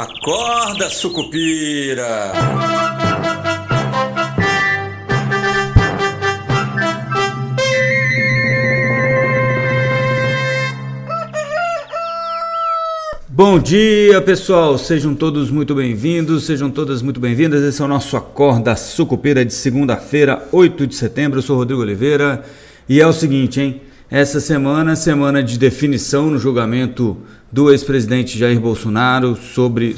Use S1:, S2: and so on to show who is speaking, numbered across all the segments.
S1: Acorda, sucupira!
S2: Bom dia, pessoal, sejam todos muito bem-vindos, sejam todas muito bem-vindas. Esse é o nosso Acorda Sucupira de segunda-feira, 8 de setembro. Eu sou Rodrigo Oliveira e é o seguinte, hein? Essa semana de definição no julgamento do ex-presidente Jair Bolsonaro sobre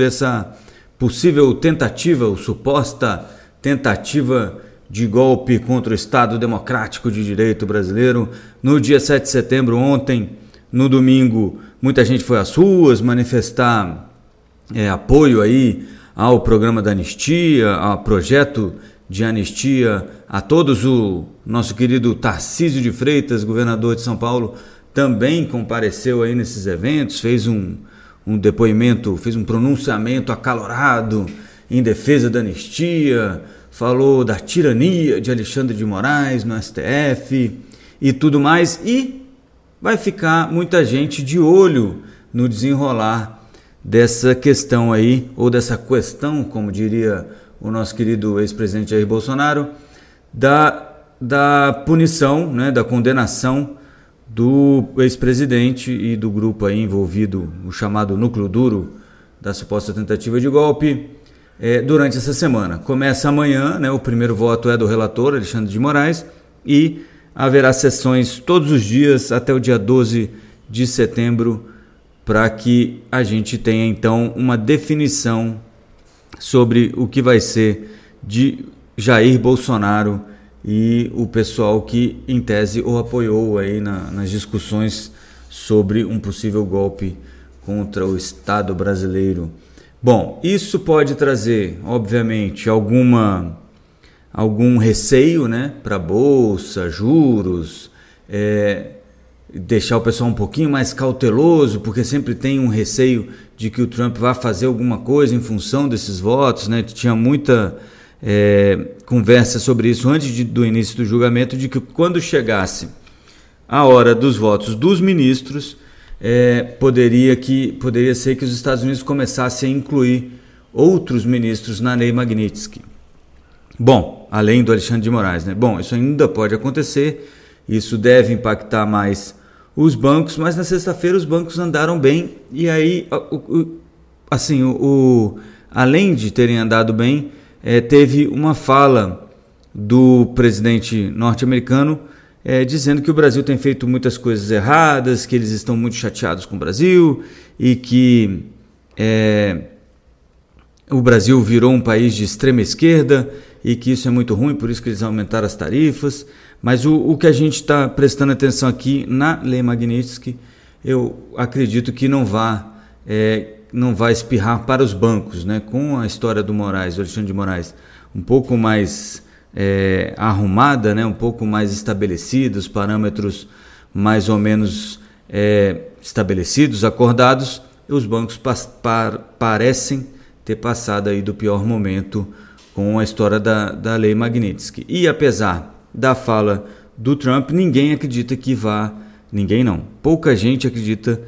S2: essa possível tentativa, ou suposta tentativa de golpe contra o Estado Democrático de Direito brasileiro. No dia 7 de setembro, ontem, no domingo, muita gente foi às ruas manifestar apoio aí ao programa da anistia, ao projeto de anistia a todos. O nosso querido Tarcísio de Freitas, governador de São Paulo, também compareceu aí nesses eventos, fez um depoimento, fez um pronunciamento acalorado em defesa da anistia, falou da tirania de Alexandre de Moraes no STF e tudo mais, e vai ficar muita gente de olho no desenrolar dessa questão aí, ou dessa questão, como diria o nosso querido ex-presidente Jair Bolsonaro, da punição, né, da condenação do ex-presidente e do grupo aí envolvido, o chamado núcleo duro da suposta tentativa de golpe, durante essa semana. Começa amanhã, né, o primeiro voto é do relator Alexandre de Moraes e haverá sessões todos os dias até o dia 12 de setembro para que a gente tenha então uma definição sobre o que vai ser de Jair Bolsonaro e o pessoal que em tese o apoiou aí nas discussões sobre um possível golpe contra o Estado brasileiro. Bom, isso pode trazer, obviamente, algum receio, né, para a bolsa, juros, deixar o pessoal um pouquinho mais cauteloso, porque sempre tem um receio de que o Trump vá fazer alguma coisa em função desses votos, né? Tinha muita conversa sobre isso antes do início do julgamento, de que quando chegasse a hora dos votos dos ministros, poderia ser que os Estados Unidos começassem a incluir outros ministros na Lei Magnitsky. Bom, além do Alexandre de Moraes, né? Bom, isso ainda pode acontecer, isso deve impactar mais os bancos, mas na sexta-feira os bancos andaram bem e aí, além de terem andado bem, teve uma fala do presidente norte-americano dizendo que o Brasil tem feito muitas coisas erradas, que eles estão muito chateados com o Brasil e que o Brasil virou um país de extrema esquerda e que isso é muito ruim, por isso que eles aumentaram as tarifas. Mas o que a gente está prestando atenção aqui na Lei Magnitsky, eu acredito que não vai espirrar para os bancos, né? Com a história do Moraes, do Alexandre de Moraes, um pouco mais arrumada, né? Um pouco mais estabelecida, os parâmetros mais ou menos estabelecidos, acordados, os bancos parecem ter passado aí do pior momento com a história da Lei Magnitsky. E apesar da fala do Trump, ninguém acredita que pouca gente acredita,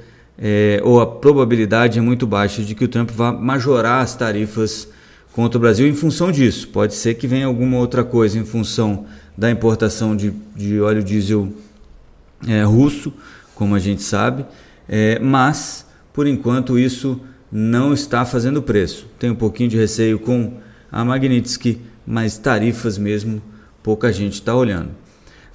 S2: ou a probabilidade é muito baixa de que o Trump vá majorar as tarifas contra o Brasil em função disso. Pode ser que venha alguma outra coisa em função da importação de óleo diesel russo, como a gente sabe, mas por enquanto isso não está fazendo preço. Tem um pouquinho de receio com a Magnitsky, mas tarifas mesmo, pouca gente está olhando.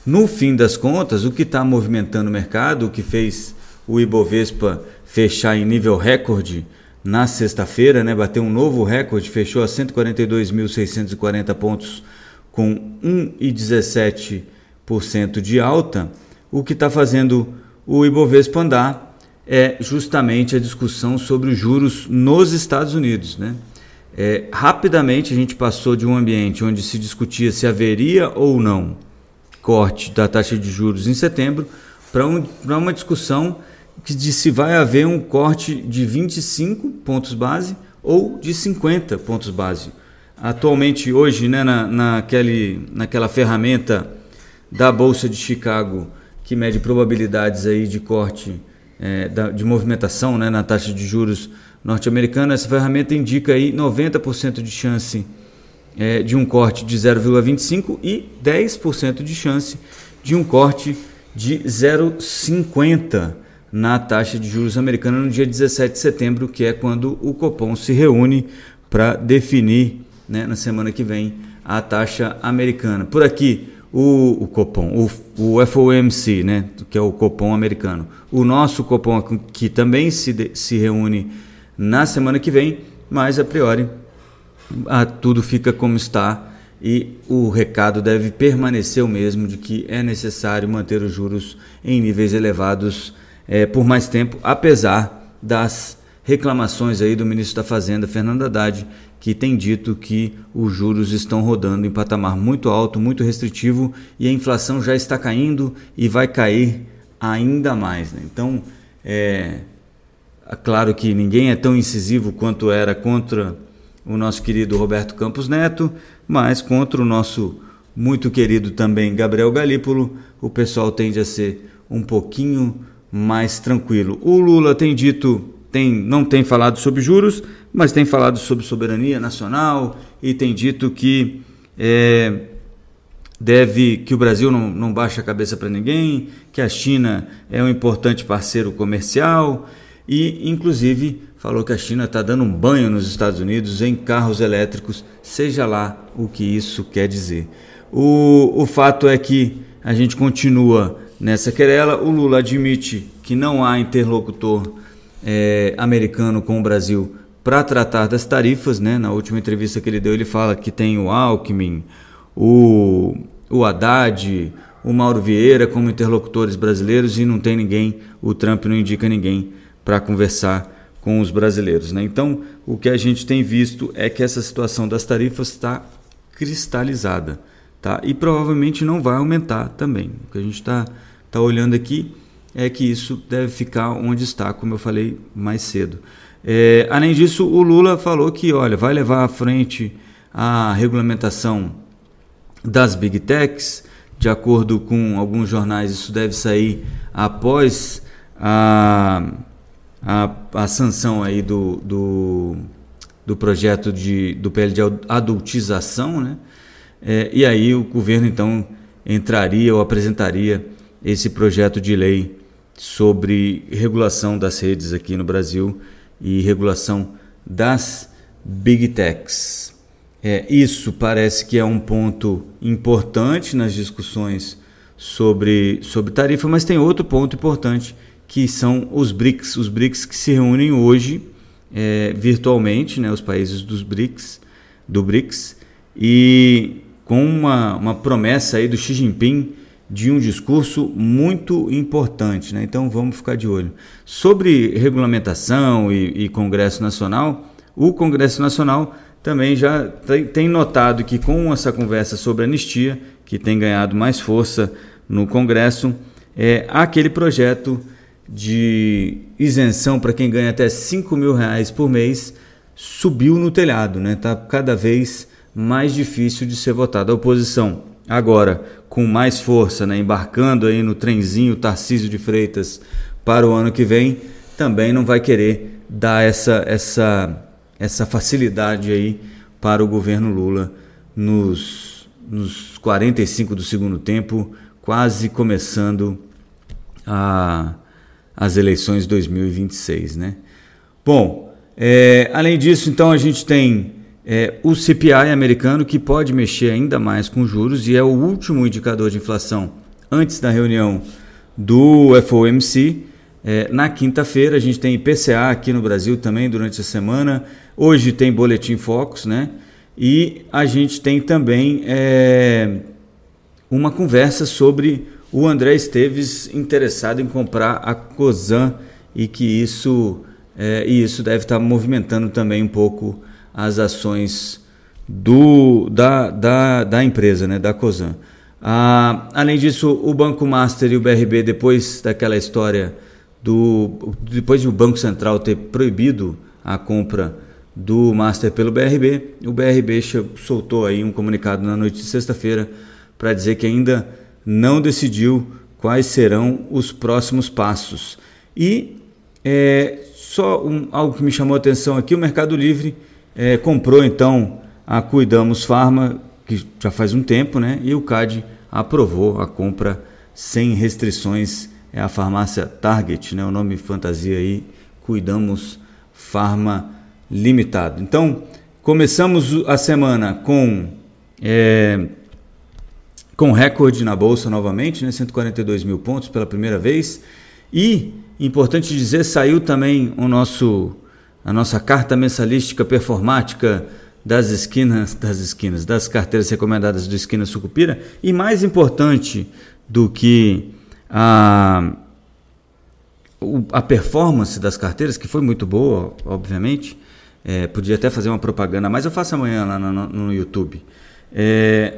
S2: No fim das contas, o que está movimentando o mercado, o que fez o Ibovespa fechar em nível recorde na sexta-feira, né, bateu um novo recorde, fechou a 142.640 pontos com 1,17% de alta. O que está fazendo o Ibovespa andar é justamente a discussão sobre os juros nos Estados Unidos, né? Rapidamente a gente passou de um ambiente onde se discutia se haveria ou não corte da taxa de juros em setembro para uma discussão de se vai haver um corte de 25 pontos base ou de 50 pontos base. Atualmente, hoje, né, naquela ferramenta da Bolsa de Chicago que mede probabilidades aí de corte, de movimentação, né, na taxa de juros norte-americano. Essa ferramenta indica aí 90% de chance de um corte de 0,25 e 10% de chance de um corte de 0,50 na taxa de juros americana no dia 17 de setembro, que é quando o Copom se reúne para definir, né, na semana que vem, a taxa americana. Por aqui, o Copom, o FOMC, né, que é o Copom americano. O nosso Copom, que também se reúne na semana que vem, mas a priori tudo fica como está e o recado deve permanecer o mesmo, de que é necessário manter os juros em níveis elevados por mais tempo, apesar das reclamações aí do ministro da Fazenda, Fernando Haddad, que tem dito que os juros estão rodando em patamar muito alto, muito restritivo, e a inflação já está caindo e vai cair ainda mais, né? Então, claro que ninguém é tão incisivo quanto era contra o nosso querido Roberto Campos Neto, mas contra o nosso muito querido também Gabriel Galípolo, o pessoal tende a ser um pouquinho mais tranquilo. O Lula tem dito, não tem falado sobre juros, mas tem falado sobre soberania nacional e tem dito que que o Brasil não baixa a cabeça para ninguém, que a China é um importante parceiro comercial e, inclusive, falou que a China está dando um banho nos Estados Unidos em carros elétricos, seja lá o que isso quer dizer. O fato é que a gente continua nessa querela. O Lula admite que não há interlocutor americano com o Brasil para tratar das tarifas, né? Na última entrevista que ele deu, ele fala que tem o Alckmin, o Haddad, o Mauro Vieira como interlocutores brasileiros e não tem ninguém, o Trump não indica ninguém para conversar com os brasileiros, né? Então, o que a gente tem visto é que essa situação das tarifas está cristalizada, tá? E provavelmente não vai aumentar também. O que a gente está olhando aqui é que isso deve ficar onde está, como eu falei mais cedo. Além disso, o Lula falou que, vai levar à frente a regulamentação das Big Techs. De acordo com alguns jornais, isso deve sair após a sanção aí do projeto do PL de adultização, né? E aí o governo então entraria ou apresentaria esse projeto de lei sobre regulação das redes aqui no Brasil e regulação das Big Techs. Isso parece que é um ponto importante nas discussões sobre tarifa, mas tem outro ponto importante, que são os BRICS que se reúnem hoje virtualmente, né, os países do BRICS, e com uma promessa aí do Xi Jinping de um discurso muito importante, né? Então vamos ficar de olho. Sobre regulamentação e Congresso Nacional, o Congresso Nacional também já tem notado que com essa conversa sobre anistia, que tem ganhado mais força no Congresso, aquele projeto de isenção para quem ganha até R$5 mil por mês subiu no telhado, né? Tá cada vez mais difícil de ser votado. A oposição agora com mais força, né, embarcando aí no trenzinho Tarcísio de Freitas para o ano que vem, também não vai querer dar essa facilidade aí para o governo Lula nos 45 do segundo tempo, quase começando as eleições 2026, né? Bom, além disso, então, a gente tem o CPI americano, que pode mexer ainda mais com juros e é o último indicador de inflação antes da reunião do FOMC. Na quinta-feira a gente tem IPCA aqui no Brasil também durante a semana. Hoje tem Boletim Focus, né? E a gente tem também uma conversa sobre o André Esteves interessado em comprar a Cosan e que isso deve estar movimentando também um pouco as ações da empresa, né, da Cosan. Além disso, o Banco Master e o BRB, depois daquela história depois de o Banco Central ter proibido a compra do Master pelo BRB, o BRB soltou aí um comunicado na noite de sexta-feira para dizer que ainda não decidiu quais serão os próximos passos. E só algo que me chamou a atenção aqui, o Mercado Livre comprou então a Cuidamos Pharma, que já faz um tempo, né? E o CAD aprovou a compra sem restrições, é a farmácia Target, né? O nome fantasia aí, Cuidamos Pharma Limitado. Então, começamos a semana com recorde na Bolsa novamente, né? 142 mil pontos pela primeira vez. E, importante dizer, saiu também a nossa carta mensalística performática das carteiras recomendadas do Esquina Sucupira. E mais importante do que a performance das carteiras, que foi muito boa, obviamente, podia até fazer uma propaganda, mas eu faço amanhã lá no YouTube.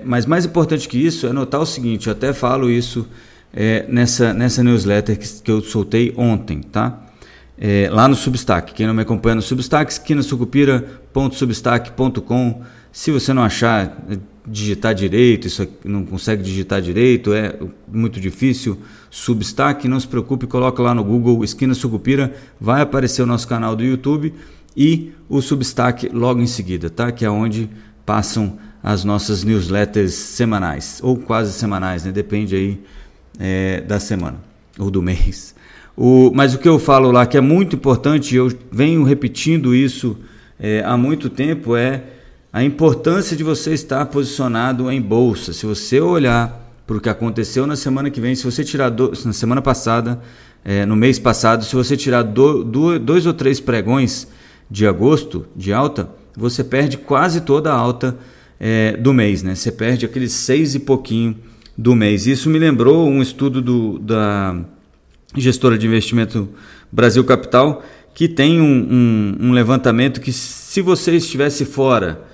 S2: Mas mais importante que isso é notar o seguinte, eu até falo isso nessa newsletter que eu soltei ontem, tá? Lá no Substack. Quem não me acompanha no Substack, esquinasucupira.substack.com. Se você não achar, digitar direito, isso aqui, não consegue digitar direito, é muito difícil, Substack, não se preocupe, coloca lá no Google Esquina Sucupira, vai aparecer o nosso canal do YouTube e o Substack logo em seguida, tá? Que é onde passam as nossas newsletters semanais, ou quase semanais, né? Depende aí da semana ou do mês. Mas o que eu falo lá que é muito importante, eu venho repetindo isso há muito tempo, é a importância de você estar posicionado em bolsa. Se você olhar para o que aconteceu na semana que vem, se você tirar na semana passada, no mês passado, se você tirar 2 ou 3 pregões de agosto de alta, você perde quase toda a alta do mês, né? Você perde aqueles 6 e pouquinho do mês. Isso me lembrou um estudo da gestora de investimento Brasil Capital, que tem um levantamento que, se você estivesse fora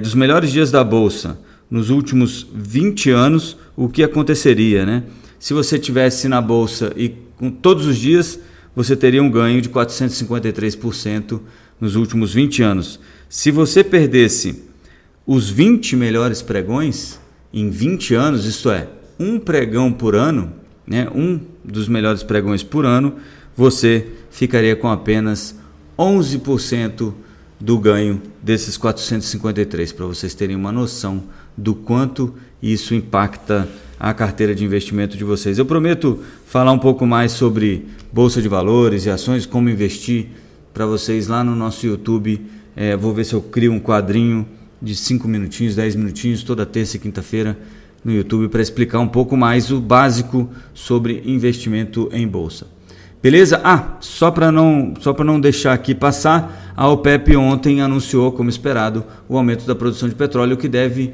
S2: dos melhores dias da Bolsa nos últimos 20 anos, o que aconteceria, né? Se você estivesse na Bolsa e com todos os dias, você teria um ganho de 453% nos últimos 20 anos. Se você perdesse os 20 melhores pregões em 20 anos, isto é, um pregão por ano, né, um dos melhores pregões por ano, você ficaria com apenas 11% do ganho desses 453, para vocês terem uma noção do quanto isso impacta a carteira de investimento de vocês. Eu prometo falar um pouco mais sobre Bolsa de Valores e ações, como investir para vocês lá no nosso YouTube. Vou ver se eu crio um quadrinho de 5 minutinhos, 10 minutinhos, toda terça e quinta-feira no YouTube para explicar um pouco mais o básico sobre investimento em bolsa. Beleza? Só para não deixar aqui passar, a OPEP ontem anunciou, como esperado, o aumento da produção de petróleo, que deve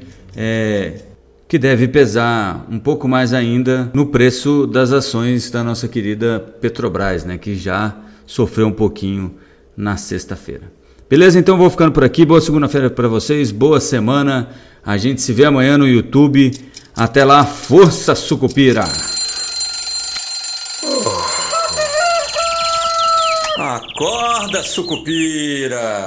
S2: pesar um pouco mais ainda no preço das ações da nossa querida Petrobras, né, que já sofreu um pouquinho na sexta-feira. Beleza? Então vou ficando por aqui. Boa segunda-feira para vocês, boa semana. A gente se vê amanhã no YouTube. Até lá, força Sucupira!
S1: Acorda, Sucupira!